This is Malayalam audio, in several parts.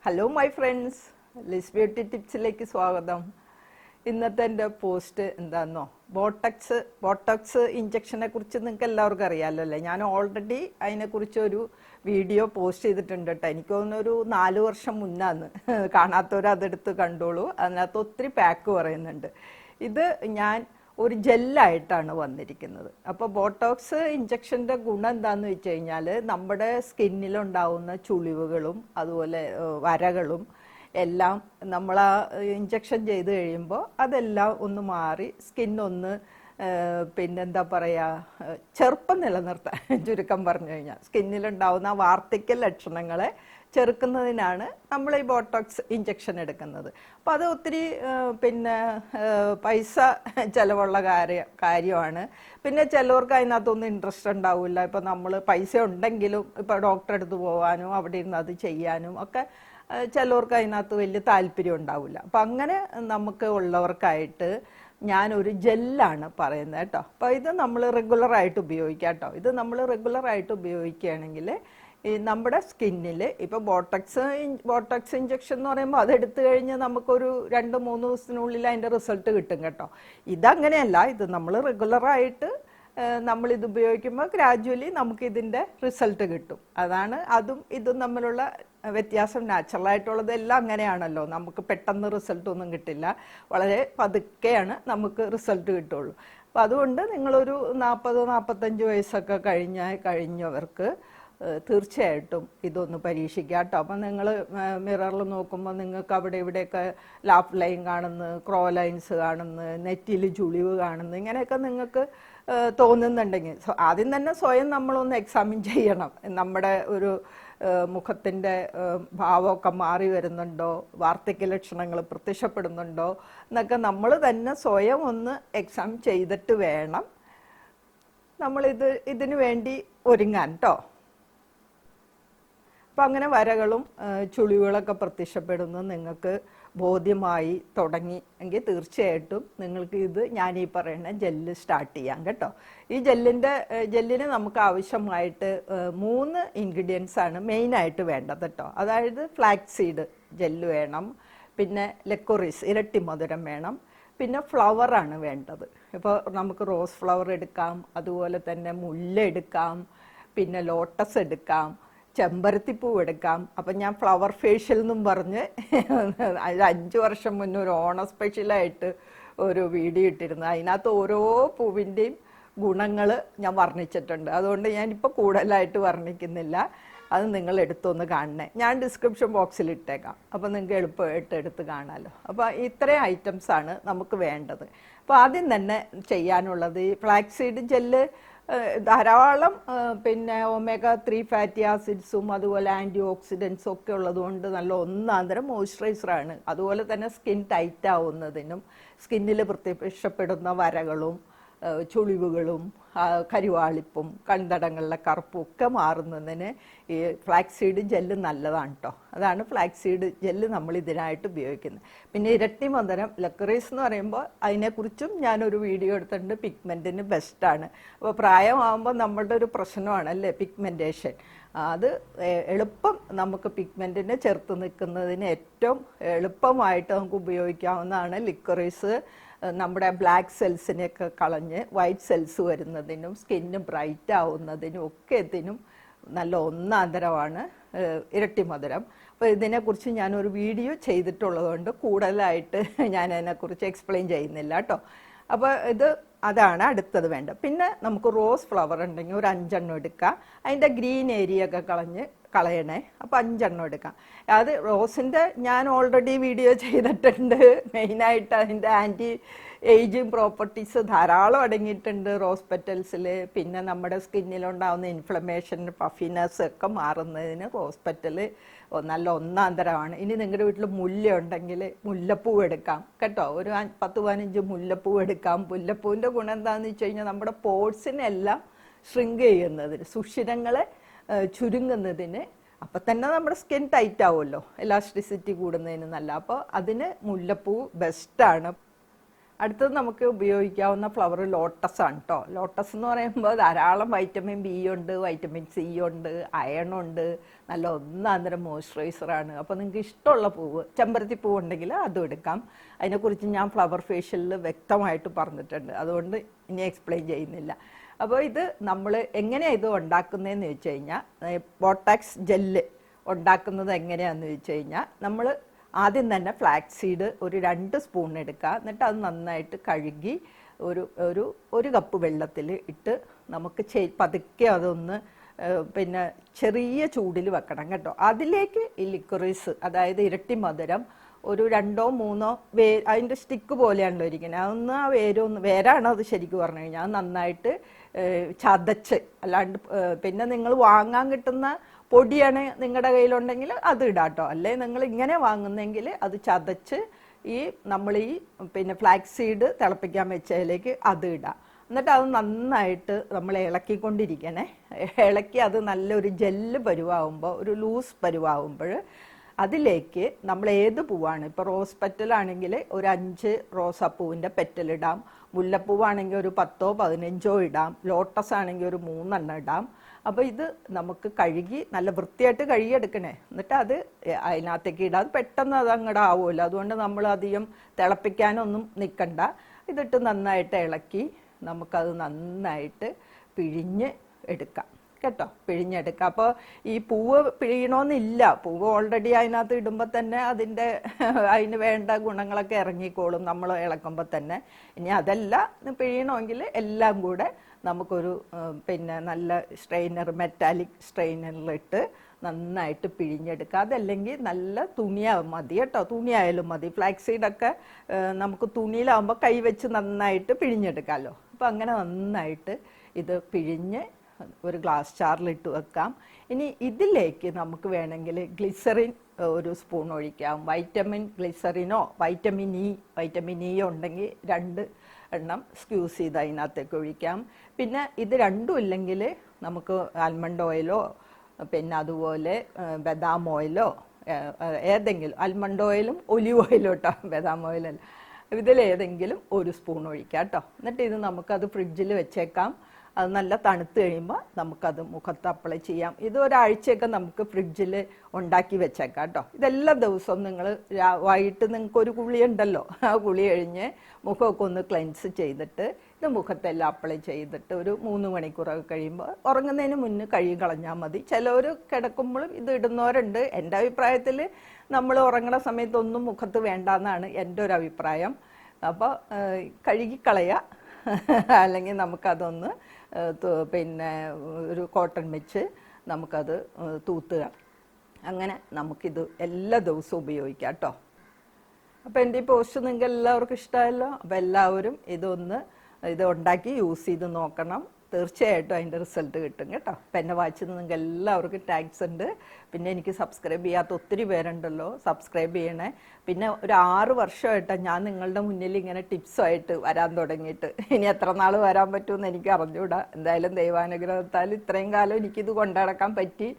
Hello my friends, Liz beauty ടിപ്സിലേക്ക് സ്വാഗതം. ഇന്നത്തെ എൻ്റെ പോസ്റ്റ് എന്താണെന്നോ, ബോട്ടോക്സ് ഇഞ്ചക്ഷനെ കുറിച്ച് നിങ്ങൾക്ക് എല്ലാവർക്കും അറിയാമല്ലോ അല്ലേ. ഞാൻ ഓൾറെഡി അതിനെക്കുറിച്ചൊരു വീഡിയോ പോസ്റ്റ് ചെയ്തിട്ടുണ്ട് കേട്ടോ. എനിക്ക് തോന്നുന്നൊരു 4 വർഷം മുന്നാന്ന്. കാണാത്തവർ അതെടുത്ത് കണ്ടോളൂ. അതിനകത്ത് ഒത്തിരി പാക്ക് പറയുന്നുണ്ട്. ഇത് ഞാൻ ഒരു ജെല്ലായിട്ടാണ് വന്നിരിക്കുന്നത്. അപ്പോൾ ബോട്ടോക്സ് ഇഞ്ചക്ഷൻ്റെ ഗുണം എന്താണെന്ന് വെച്ച് കഴിഞ്ഞാൽ നമ്മുടെ സ്കിന്നിലുണ്ടാവുന്ന ചുളിവുകളും അതുപോലെ വരകളും എല്ലാം നമ്മൾ ആ ഇഞ്ചക്ഷൻ ചെയ്ത് കഴിയുമ്പോൾ അതെല്ലാം ഒന്ന് മാറി സ്കിന്നൊന്ന് പിന്നെന്താ പറയുക, ചെറുപ്പം നിലനിർത്താൻ, ചുരുക്കം പറഞ്ഞു കഴിഞ്ഞാൽ സ്കിന്നിലുണ്ടാവുന്ന വാർദ്ധക്യ ലക്ഷണങ്ങളെ ചെറുക്കുന്നതിനാണ് നമ്മൾ ഈ ബോട്ടോക്സ് ഇഞ്ചക്ഷൻ എടുക്കുന്നത്. അപ്പോൾ അത് ഒത്തിരി പൈസ ചിലവുള്ള കാര്യമാണ്. പിന്നെ ചിലവർക്ക് അതിനകത്തൊന്നും ഇൻട്രസ്റ്റ് ഉണ്ടാവില്ല. ഇപ്പോൾ നമ്മൾ പൈസ ഉണ്ടെങ്കിലും ഇപ്പോൾ ഡോക്ടറെ അടുത്ത് പോകാനും അവിടെ ഇരുന്ന് അത് ചെയ്യാനും ഒക്കെ ചിലവർക്ക് അതിനകത്ത് വലിയ താല്പര്യം ഉണ്ടാവില്ല. അപ്പം അങ്ങനെ നമുക്ക് ഉള്ളവർക്കായിട്ട് ഞാനൊരു ജെല്ലാണ് പറയുന്നത് കേട്ടോ. അപ്പോൾ ഇത് നമ്മൾ റെഗുലറായിട്ട് ഉപയോഗിക്കാം കേട്ടോ. ഇത് നമ്മൾ റെഗുലറായിട്ട് ഉപയോഗിക്കുകയാണെങ്കിൽ ഈ നമ്മുടെ സ്കിന്നിൽ ഇപ്പോൾ ബോട്ടോക്സ് ഇഞ്ചക്ഷൻ എന്ന് പറയുമ്പോൾ അതെടുത്തു കഴിഞ്ഞാൽ നമുക്കൊരു 2-3 ദിവസത്തിനുള്ളിൽ അതിൻ്റെ റിസൾട്ട് കിട്ടും കേട്ടോ. ഇതങ്ങനെയല്ല. ഇത് നമ്മൾ റെഗുലറായിട്ട് നമ്മളിത് ഉപയോഗിക്കുമ്പോൾ ഗ്രാജുവലി നമുക്കിതിൻ്റെ റിസൾട്ട് കിട്ടും. അതാണ് അതും ഇതും തമ്മിലുള്ള വ്യത്യാസം. നാച്ചുറലായിട്ടുള്ളതെല്ലാം അങ്ങനെയാണല്ലോ, നമുക്ക് പെട്ടെന്ന് റിസൾട്ടൊന്നും കിട്ടില്ല. വളരെ പതുക്കെയാണ് നമുക്ക് റിസൾട്ട് കിട്ടുള്ളൂ. അപ്പോൾ അതുകൊണ്ട് നിങ്ങളൊരു 40-45 വയസ്സൊക്കെ കഴിഞ്ഞവർക്ക് തീർച്ചയായിട്ടും ഇതൊന്ന് പരീക്ഷിക്കുക കേട്ടോ. അപ്പം നിങ്ങൾ മിററിൽ നോക്കുമ്പോൾ നിങ്ങൾക്ക് അവിടെ ഇവിടെയൊക്കെ ലാഫ് ലൈൻ കാണുന്നു, ക്രോ ലൈൻസ് കാണുന്നു, നെറ്റിയിൽ ചുളിവ് കാണുന്നു, ഇങ്ങനെയൊക്കെ നിങ്ങൾക്ക് തോന്നുന്നുണ്ടെങ്കിൽ ആദ്യം തന്നെ സ്വയം നമ്മളൊന്ന് എക്സാമിൻ ചെയ്യണം. നമ്മുടെ ഒരു മുഖത്തിൻ്റെ ഭാവമൊക്കെ മാറി വരുന്നുണ്ടോ, വാർദ്ധക്യ ലക്ഷണങ്ങൾ പ്രത്യക്ഷപ്പെടുന്നുണ്ടോ എന്നൊക്കെ നമ്മൾ തന്നെ സ്വയം ഒന്ന് എക്സാം ചെയ്തിട്ട് വേണം ഇതിനു വേണ്ടി ഒരുങ്ങാൻ കേട്ടോ. അപ്പം അങ്ങനെ വരകളും ചുളിവുകളൊക്കെ പ്രത്യക്ഷപ്പെടുന്നു നിങ്ങൾക്ക് ബോധ്യമായി തുടങ്ങി എങ്കിൽ തീർച്ചയായിട്ടും നിങ്ങൾക്ക് ഇത് ഞാൻ ഈ പറയുന്ന ജെല്ല് സ്റ്റാർട്ട് ചെയ്യാം കേട്ടോ. ഈ ജെല്ലിന് നമുക്ക് ആവശ്യമായിട്ട് 3 ഇൻഗ്രീഡിയൻസ് ആണ് മെയിനായിട്ട് വേണ്ടത് കേട്ടോ. അതായത് ഫ്ലാക്സ് സീഡ് ജെല്ല് വേണം, പിന്നെ ലെക്കോറിസ് ഇരട്ടി മധുരം വേണം, പിന്നെ ഫ്ലവറാണ് വേണ്ടത്. ഇപ്പോൾ നമുക്ക് റോസ് ഫ്ലവർ എടുക്കാം, അതുപോലെ തന്നെ മുല്ല എടുക്കാം, പിന്നെ ലോട്ടസ് എടുക്കാം, ചെമ്പരത്തിപ്പൂ എടുക്കാം. അപ്പം ഞാൻ ഫ്ലവർ ഫേഷ്യൽ എന്നും പറഞ്ഞ് 5 വർഷം മുന്നേ ഒരു ഓണ സ്പെഷ്യലായിട്ട് ഒരു വീഡിയോ ഇട്ടിരുന്നു. അതിനകത്ത് ഓരോ പൂവിൻ്റെയും ഗുണങ്ങൾ ഞാൻ വർണ്ണിച്ചിട്ടുണ്ട്. അതുകൊണ്ട് ഞാനിപ്പോൾ കൂടുതലായിട്ട് വർണ്ണിക്കുന്നില്ല. അത് നിങ്ങൾ എടുത്തൊന്ന് കാണണേ. ഞാൻ ഡിസ്ക്രിപ്ഷൻ ബോക്സിൽ ഇട്ടേക്കാം. അപ്പോൾ നിങ്ങൾക്ക് എളുപ്പമായിട്ട് എടുത്ത് കാണാമല്ലോ. അപ്പോൾ ഇത്രയും ഐറ്റംസാണ് നമുക്ക് വേണ്ടത്. അപ്പോൾ ആദ്യം തന്നെ ചെയ്യാനുള്ളത് ഈ ഫ്ലാക്സ് സീഡ് ജെല്ല് ധാരാളം omega-3 ഫാറ്റി ആസിഡ്സും അതുപോലെ ആൻറ്റി ഓക്സിഡൻസും ഒക്കെ ഉള്ളതുകൊണ്ട് നല്ല ഒന്നാന്തരം മോയ്സ്ചറൈസറാണ്. അതുപോലെ തന്നെ സ്കിൻ ടൈറ്റ് ആവുന്നതിനും സ്കിന്നിൽ പ്രത്യക്ഷപ്പെടുന്ന വരകളും ചുളിവുകളും കരിവാളിപ്പും കൺതടങ്ങളിലെ കറുപ്പും ഒക്കെ മാറുന്നതിന് ഈ ഫ്ലാക്സ് സീഡ് ജെല്ല് നല്ലതാണ് കേട്ടോ. അതാണ് ഫ്ലാക്സ് സീഡ് ജെല്ല് നമ്മൾ ഇതിനായിട്ട് ഉപയോഗിക്കുന്നത്. പിന്നെ ഇരട്ടി മധുരം ലെക്കറീസ് എന്ന് പറയുമ്പോൾ അതിനെക്കുറിച്ചും ഞാനൊരു വീഡിയോ എടുത്തിട്ടുണ്ട്. പിഗ്മെൻറ്റിന് ബെസ്റ്റാണ്. അപ്പോൾ പ്രായമാകുമ്പോൾ നമ്മളുടെ ഒരു പ്രശ്നമാണ് അല്ലേ പിഗ്മെൻറ്റേഷൻ. അത് എളുപ്പം നമുക്ക് പിഗ്മെൻറ്റിനെ ചെറുത്ത് നിൽക്കുന്നതിന് ഏറ്റവും എളുപ്പമായിട്ട് നമുക്ക് ഉപയോഗിക്കാവുന്നതാണ് ലിക്കറീസ്. നമ്മുടെ ബ്ലാക്ക് സെൽസിനെയൊക്കെ കളഞ്ഞ് വൈറ്റ് സെൽസ് വരുന്നതിനും സ്കിന്ന് ബ്രൈറ്റ് ആവുന്നതിനും ഒക്കെ ഇതിനും നല്ല ഒന്നാന്തരമാണ് ഇരട്ടി മധുരം. അപ്പോൾ ഇതിനെക്കുറിച്ച് ഞാനൊരു വീഡിയോ ചെയ്തിട്ടുള്ളതുകൊണ്ട് കൂടുതലായിട്ട് ഞാൻ അതിനെക്കുറിച്ച് എക്സ്പ്ലെയിൻ ചെയ്യുന്നില്ല കേട്ടോ. അപ്പോൾ അതാണ് അടുത്തത് വേണ്ട. പിന്നെ നമുക്ക് റോസ് ഫ്ലവർ ഉണ്ടെങ്കിൽ ഒരു 5 എണ്ണം എടുക്കാം. അതിൻ്റെ ഗ്രീൻ ഏരിയ ഒക്കെ കളയണേ. അപ്പോൾ 5 എണ്ണം എടുക്കാം. അത് റോസിൻ്റെ ഞാൻ ഓൾറെഡി വീഡിയോ ചെയ്തിട്ടുണ്ട്. മെയിനായിട്ട് അതിൻ്റെ ആൻറ്റി ഏജിങ് പ്രോപ്പർട്ടീസ് ധാരാളം അടങ്ങിയിട്ടുണ്ട് റോസ് പെറ്റൽസിൽ. പിന്നെ നമ്മുടെ സ്കിന്നിലുണ്ടാകുന്ന ഇൻഫ്ലമേഷൻ, പഫിനെസ് ഒക്കെ മാറുന്നതിന് റോസ് പെറ്റൽ നല്ല ഒന്നാന്തരമാണ്. ഇനി നിങ്ങളുടെ വീട്ടിൽ മുല്ല ഉണ്ടെങ്കിൽ മുല്ലപ്പൂ എടുക്കാം കേട്ടോ. ഒരു 10-15 മുല്ലപ്പൂ എടുക്കാം. മുല്ലപ്പൂവിൻ്റെ ഗുണം എന്താണെന്ന് വെച്ച് കഴിഞ്ഞാൽ നമ്മുടെ പോർട്സിനെല്ലാം ഷ്രിങ്ക് ചെയ്യുന്നതിന്, സുഷിരങ്ങളെ ചുരുങ്ങുന്നതിന്, അപ്പം തന്നെ നമ്മുടെ സ്കിൻ ടൈറ്റ് ആവുമല്ലോ, എലാസ്റ്റിസിറ്റി കൂടുന്നതിന് നല്ല. അപ്പോൾ അതിന് മുല്ലപ്പൂ ബെസ്റ്റാണ്. അടുത്തത് നമുക്ക് ഉപയോഗിക്കാവുന്ന ഫ്ലവർ ലോട്ടസ് ആണ് കേട്ടോ. ലോട്ടസ് എന്ന് പറയുമ്പോൾ ധാരാളം വൈറ്റമിൻ ബി ഉണ്ട്, വൈറ്റമിൻ സി ഉണ്ട്, അയൺ ഉണ്ട്, നല്ല ഒന്നാന്തരം മോയ്സ്ചറൈസറാണ്. അപ്പോൾ നിങ്ങൾക്ക് ഇഷ്ടമുള്ള പൂവ്, ചെമ്പരത്തി പൂവ് ഉണ്ടെങ്കിൽ അതും എടുക്കാം. അതിനെക്കുറിച്ച് ഞാൻ ഫ്ലവർ ഫേഷ്യലിൽ വ്യക്തമായിട്ട് പറഞ്ഞിട്ടുണ്ട്, അതുകൊണ്ട് ഇനി എക്സ്പ്ലെയിൻ ചെയ്യുന്നില്ല. അപ്പോൾ ഇത് നമ്മൾ എങ്ങനെയാണ് ഇത് ഉണ്ടാക്കുന്നതെന്ന് വെച്ച് കഴിഞ്ഞാൽ, ബോട്ടാക്സ് ജെല്ല് ഉണ്ടാക്കുന്നത് എങ്ങനെയാണെന്ന് വെച്ച് കഴിഞ്ഞാൽ, നമ്മൾ ആദ്യം തന്നെ ഫ്ലാക്സ് സീഡ് ഒരു 2 സ്പൂൺ എടുക്കുക. എന്നിട്ട് അത് നന്നായിട്ട് കഴുകി ഒരു കപ്പ് വെള്ളത്തിൽ ഇട്ട് നമുക്ക് പതുക്കെ അതൊന്ന് പിന്നെ ചെറിയ ചൂടിൽ വെക്കണം കേട്ടോ. അതിലേക്ക് ഈ ലിക്വറീസ്, അതായത് ഇരട്ടി മധുരം, ഒരു 2-3 അതിൻ്റെ സ്റ്റിക്ക് പോലെയാണല്ലോ ഇരിക്കുന്നത്, അതൊന്ന് ആ വേരാണ് അത് ശരിക്കും പറഞ്ഞു കഴിഞ്ഞാൽ അത് നന്നായിട്ട് ചതച്ച്, അല്ലാണ്ട് പിന്നെ നിങ്ങൾ വാങ്ങാൻ കിട്ടുന്ന പൊടിയാണ് നിങ്ങളുടെ കയ്യിലുണ്ടെങ്കിൽ അത് ഇടാം കേട്ടോ. അല്ലെ നിങ്ങൾ ഇങ്ങനെ വാങ്ങുന്നെങ്കിൽ അത് ചതച്ച് നമ്മൾ പിന്നെ ഫ്ലാക്സ് സീഡ് തിളപ്പിക്കാൻ വെച്ചതിലേക്ക് അത് ഇടാം. എന്നിട്ട് അത് നന്നായിട്ട് നമ്മൾ ഇളക്കിക്കൊണ്ടിരിക്കണേ. ഇളക്കി അത് നല്ലൊരു ജെല്ല് പരുവാകുമ്പോൾ, ഒരു ലൂസ് പരുവാകുമ്പോൾ അതിലേക്ക് നമ്മൾ ഏത് പൂവാണ്, ഇപ്പോൾ റോസ് പെറ്റലാണെങ്കിൽ ഒരു 5 റോസാപ്പൂവിൻ്റെ പെറ്റലിടാം, മുല്ലപ്പൂവാണെങ്കിൽ ഒരു 10-15 ഇടാം, ലോട്ടസ് ആണെങ്കിൽ ഒരു 3 ഇടാം. അപ്പോൾ ഇത് നമുക്ക് കഴുകി നല്ല വൃത്തിയായിട്ട് കഴുകിയെടുക്കണേ. എന്നിട്ട് അത് അതിനകത്തേക്ക് ഇടാം. അത് പെട്ടെന്ന് അത് അങ്ങോട്ട് ആവുമല്ലോ, അതുകൊണ്ട് നമ്മൾ അധികം തിളപ്പിക്കാനൊന്നും നിൽക്കണ്ട. ഇതിട്ട് നന്നായിട്ട് ഇളക്കി നമുക്കത് നന്നായിട്ട് പിഴിഞ്ഞ് എടുക്കാം കേട്ടോ, പിഴിഞ്ഞെടുക്കാം. അപ്പോൾ ഈ പൂവ് പിഴിയണമെന്നില്ല, പൂവ് ഓൾറെഡി അതിനകത്ത് ഇടുമ്പോൾ തന്നെ അതിന് വേണ്ട ഗുണങ്ങളൊക്കെ ഇറങ്ങിക്കോളും നമ്മൾ ഇളക്കുമ്പോൾ തന്നെ. ഇനി അതല്ല പിഴിയണമെങ്കിൽ എല്ലാം കൂടെ നമുക്കൊരു പിന്നെ നല്ല സ്ട്രെയിനർ, മെറ്റാലിക് സ്ട്രെയിനറിലിട്ട് നന്നായിട്ട് പിഴിഞ്ഞെടുക്കുക. അതല്ലെങ്കിൽ നല്ല തുണിയാവും മതി കേട്ടോ, തുണിയായാലും മതി. ഫ്ലാക്സ് സീഡൊക്കെ നമുക്ക് തുണിയിലാവുമ്പോൾ കൈവച്ച് നന്നായിട്ട് പിഴിഞ്ഞെടുക്കാമല്ലോ. അപ്പോൾ അങ്ങനെ നന്നായിട്ട് ഇത് പിഴിഞ്ഞ് ഒരു ഗ്ലാസ് ജാറിലിട്ട് വെക്കാം. ഇനി ഇതിലേക്ക് നമുക്ക് വേണമെങ്കിൽ ഗ്ലിസറിൻ ഒരു സ്പൂൺ ഒഴിക്കാം. വൈറ്റമിൻ ഗ്ലിസറിനോ വൈറ്റമിൻ ഇ ഉണ്ടെങ്കിൽ 2 എണ്ണം സ്ക്യൂസ് ചെയ്ത് അതിനകത്തേക്ക് ഒഴിക്കാം. പിന്നെ ഇത് രണ്ടും ഇല്ലെങ്കിൽ നമുക്ക് ആൽമണ്ട് ഓയിലോ പിന്നെ അതുപോലെ ബദാം ഓയിലോ ഏതെങ്കിലും, ആൽമണ്ട് ഓയിലും ഒലിവ് ഓയിലും കേട്ടോ, ബദാം ഓയിലല്ല, ഇതിലേതെങ്കിലും ഒരു സ്പൂൺ ഒഴിക്കാം കേട്ടോ. എന്നിട്ട് ഇത് നമുക്കത് ഫ്രിഡ്ജിൽ വെച്ചേക്കാം. അത് നല്ല തണുത്ത് കഴിയുമ്പോൾ നമുക്കത് മുഖത്ത് അപ്ലൈ ചെയ്യാം. ഇത് ഒരാഴ്ചയൊക്കെ നമുക്ക് ഫ്രിഡ്ജിൽ ഉണ്ടാക്കി വെച്ചേക്കാം കേട്ടോ. ഇതെല്ലാ ദിവസവും നിങ്ങൾ വൈകിട്ട് നിങ്ങൾക്കൊരു കുളി ഉണ്ടല്ലോ, ആ കുളി കഴിഞ്ഞ് മുഖമൊക്കെ ഒന്ന് ക്ലെൻസ് ചെയ്തിട്ട് ഇത് മുഖത്തെല്ലാം അപ്ലൈ ചെയ്തിട്ട് ഒരു 3 മണിക്കൂറൊക്കെ കഴിയുമ്പോൾ ഉറങ്ങുന്നതിന് മുന്നേ കഴുകി കളഞ്ഞാൽ മതി. ചിലവർ കിടക്കുമ്പോഴും ഇത് ഇടുന്നവരുണ്ട്. എൻ്റെ അഭിപ്രായത്തിൽ നമ്മൾ ഉറങ്ങുന്ന സമയത്തൊന്നും മുഖത്ത് വേണ്ടെന്നാണ് എൻ്റെ ഒരു അഭിപ്രായം. അപ്പോൾ കഴുകിക്കളയുക, അല്ലെങ്കിൽ നമുക്കതൊന്ന് പിന്നെ ഒരു കോട്ടൺ വെച്ച് നമുക്കത് തൂത്തുക. അങ്ങനെ നമുക്കിത് എല്ലാ ദിവസവും ഉപയോഗിക്കാം കേട്ടോ. അപ്പോൾ എൻ്റെ ഈ പോസ്റ്റ് നിങ്ങൾക്ക് എല്ലാവർക്കും ഇഷ്ടമായല്ലോ. അപ്പോൾ എല്ലാവരും ഇത് ഉണ്ടാക്കി യൂസ് ചെയ്ത് നോക്കണം. തീർച്ചയായിട്ടും അതിൻ്റെ റിസൾട്ട് കിട്ടും കേട്ടോ. അപ്പം എന്നെ വായിച്ചത് നിങ്ങൾക്ക് എല്ലാവർക്കും താങ്ക്സ് ഉണ്ട്. പിന്നെ എനിക്ക് സബ്സ്ക്രൈബ് ചെയ്യാത്ത ഒത്തിരി പേരുണ്ടല്ലോ, സബ്സ്ക്രൈബ് ചെയ്യണേ. പിന്നെ ഒരു 6 വർഷമായിട്ടാണ് ഞാൻ നിങ്ങളുടെ മുന്നിൽ ഇങ്ങനെ ടിപ്സുമായിട്ട് വരാൻ തുടങ്ങിയിട്ട്. ഇനി എത്ര നാൾ വരാൻ പറ്റുമെന്ന് എനിക്ക് അറിഞ്ഞുകൂടാ. എന്തായാലും ദൈവാനുഗ്രഹത്താൽ ഇത്രയും കാലം എനിക്കിത് കൊണ്ടുനടക്കാൻ പറ്റി.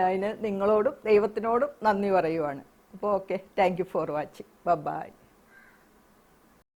അതിന് നിങ്ങളോടും ദൈവത്തിനോടും നന്ദി പറയുവാണ്. അപ്പോൾ okay, thank you for watching. By.